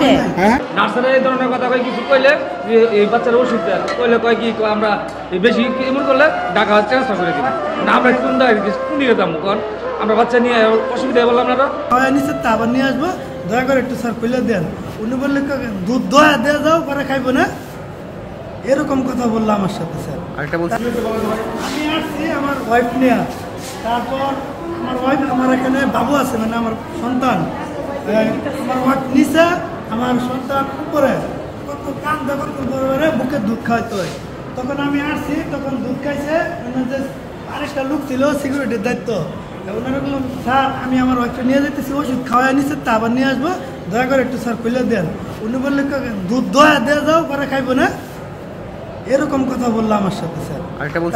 দেয়। হ্যাঁ নার্সারি এই ধরনের কথা কয় কিছু কইলে যে এই বাচ্চার ওষুধ দেয় কইলে কয় কি আমরা বেশি এমন করলে ঢাকা ট্রান্সফার করে দিই না আমরা কোন দিকে যাবো কারণ আমরা বাচ্চা নিয়ে অসুবিধা বললাম না নিচে তা আবার নিয়ে আসবো দয়া করে একটু স্যার খুলে দেন। উনি বললে দুধ দয়া দিয়ে যাও পরে খাইবো না, এরকম কথা বললো আমার সাথে স্যার। আমি আসছি আমার ওয়াইফ নিয়ে, তারপর আমার ওয়াইফ আমার এখানে বাবু আছে মানে আমার সন্তান, আমার ওয়াইফ নিচে আমার সন্তান উপরে কত কান্দা কত করে বুকে দুধ খাওয়াইতে হয়। তখন আমি আসছি তখন দুধ খাইছে যে আরেকটা লোক ছিল সিকিউরিটির দায়িত্ব, ওনারা বললাম স্যার আমি আমার ওয়াইফকে নিয়ে যেতেছি ওষুধ খাওয়াই নিচ্ছে তা আবার নিয়ে আসবো দয়া করে একটু স্যার খুলে দেন। উনি বললে দুধ দয়া দিয়ে যাও পরে খাইবো না, এরকম কথা বললো আমার সাথে স্যার।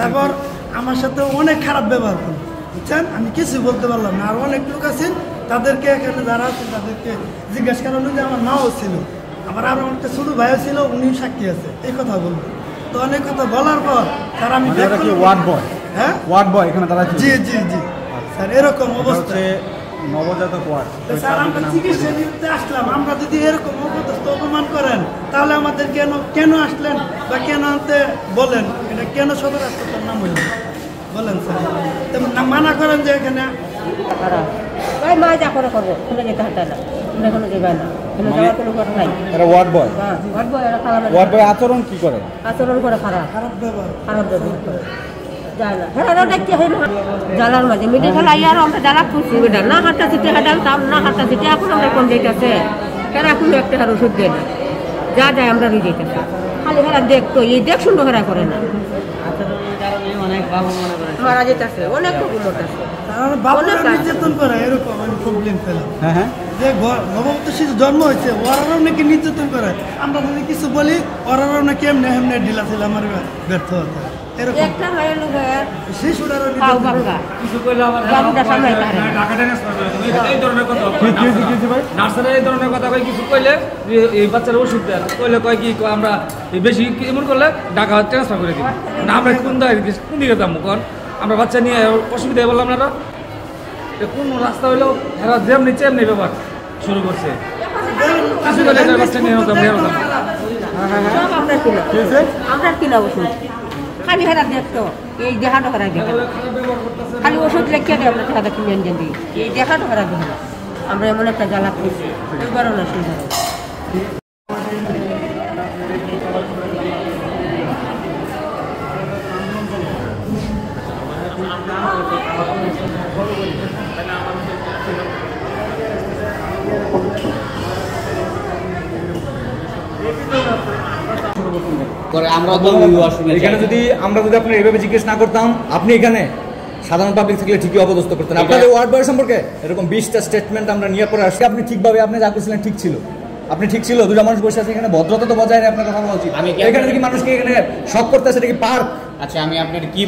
তারপর আমার সাথে অনেক খারাপ ব্যবহার করলো বুঝছেন, আমি কিছু বলতে পারলাম না। আর অনেক লোক আছেন তাদেরকে এখানে যারা আছে তাদেরকে জিজ্ঞাসা করানো যে আমার মাও ছিল, আবার আর একটা ছোটো ভাইও ছিল, উনিও সাক্ষী আছে, এই কথা বলবো। তো অনেক কথা বলার পর স্যার আমি ওয়ার্ড বয়, হ্যাঁ ওয়ার্ড বয় এখানে তারা জি জি জি স্যার এরকম অবস্থা। নবজাতক ওয়ার্ড স্যার আমরা চিকিৎসা নিতে আসলাম, আমরা যদি এরকম অপদস্থ অপমান করেন তাহলে আমাদের কেন আসলেন বা কেন আনতে বলেন, এটা কেন সদর হাসপাতাল নাম হইল বলেন স্যার। মানা করেন যে এখানে মা যা করে করবো যেতে হাঁটা না কোনো যাবে না যাওয়ার কোনো কথা নাই। ওয়ার্ড বয়, ওয়ার্ড বয় আচরণ কি করে? আচরণ করে খারাপ খারাপ ব্যবহার করে জ্বালার মাঝে মিডিয়া খেলা আর আমরা জ্বালা খুঁজছি বেটা না হাঁটা চিটে হাঁটালতাম না হাঁটা চিটে এখন আমরা কোন যেতেছে কেন এখন একটা হার ওষুধ দেয় না যা যায় আমরা দিয়ে যেতেছে খালি হেরা দেখতো এই দেখ সুন্দর হেরা করে না মারা যেতেছে অনেক লোক আছে নির্যাতন করে এরকম আমি কমপ্লেন পেলাম। হ্যাঁ হ্যাঁ যে নবজাতক শিশু জন্ম হয়েছে ওরাও নাকি নির্যাতন করে, আমরা যদি কিছু বলি ওরাও নাকি এমনি এমনি ঢিলা ছিল আমার ব্যর্থ হতে এরকম একটা মায়ের লোক শিশুরারও পাও ভাঙ্গা কিছু কইলে আমার বাবুটা সামনে তারে ঢাকা ট্রান্সফার করে দিই এই ধরনের কথা নার্সারি এই ধরনের কথা কয় কিছু কইলে এই বাচ্চার ওষুধ দেয় কইলে কয় কি আমরা বেশি এমন করলে ঢাকা ট্রান্সফার করে দিই না আমরা কোন দিকে যাবো কারণ আমরা বাচ্চা নিয়ে অসুবিধা বললাম না কোন রাস্তা হইলেও এরা যেমনি চেমনি ব্যাপার শুরু করছে কিছু করে বাচ্চা নিয়ে আমরা কিনা ওষুধ খালি হেরা দেখতো এই দেখাটা হেরা দেখে খালি ওষুধ লেখে দেয় আমরা টাকা কিনে এনে দিই এই দেখাটা হেরা দেখে আমরা এমন একটা জ্বালা করছি এবারও না সেই এখানে যদি আমরা আপনার এইভাবে জিজ্ঞেস না করতাম আপনি এখানে সাধারণ পাবলিক থাকলে ঠিকই অপদস্থ করতেন। আপনাদের ওয়ার্ড বয় সম্পর্কে এরকম 20টা স্টেটমেন্ট আমরা নিয়ে পরে আসছি। আপনি ঠিকভাবে আপনি যা করছিলেন ঠিক ছিল, আপনি ঠিক ছিল। দুটা মানুষ বসে আছে এখানে, ভদ্রতা তো বজায় নেই, আপনার কথা বলা উচিত। এখানে কি মানুষকে এখানে শক করতে আছে, এটা কি পার্ক? আচ্ছা আমি আপনার কি